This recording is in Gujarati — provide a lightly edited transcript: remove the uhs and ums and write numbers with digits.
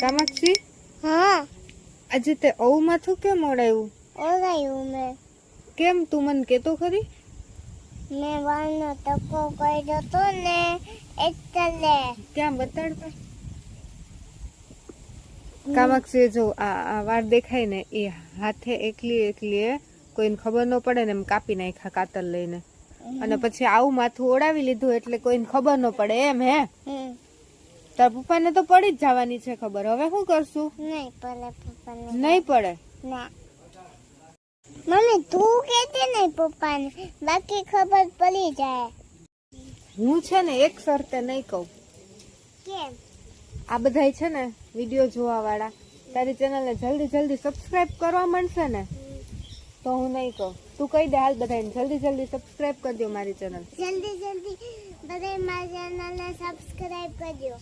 કામાક્ષી, હા આજે તે ઔ માથું કેમ ઓળાયું? ઓળાયું મેં. કેમ, તું મને કેતો ખરી? મેં વાળનો ટકો કર્યો તો ને એટલે. ક્યાં બતાડ? કામાક્ષી, જો આ વાળ દેખાય ને એ હાથે એકલી કોઈને ખબર ન પડે ને એમ કાપી નાખ્યા કાતર લઈને, અને પછી આવું માથું ઓળાવી લીધું એટલે કોઈને ખબર ન પડે એમ. હે, તાર પપ્પાને તો પડી જ જવાની છે ખબર. હવે શું કરશું? નહીં પડે પપ્પાને. નહીં પડે? ના મમ્મી, તું કહેતી નહીં પપ્પાને, બાકી ખબર પડી જાય. હું છે ને એક શરતે નહીં કહું. કેમ? આ બધાય છે ને વિડીયો જોવા વાળા તારી ચેનલને જલ્દી સબસ્ક્રાઇબ કરવા માંડશે ને તો હું નહીં કહું. તું કહી દે હાલ બધાને જલ્દી સબસ્ક્રાઇબ કરી દો મારી ચેનલ. જલ્દી બધા મારી ચેનલને સબસ્ક્રાઇબ કરજો.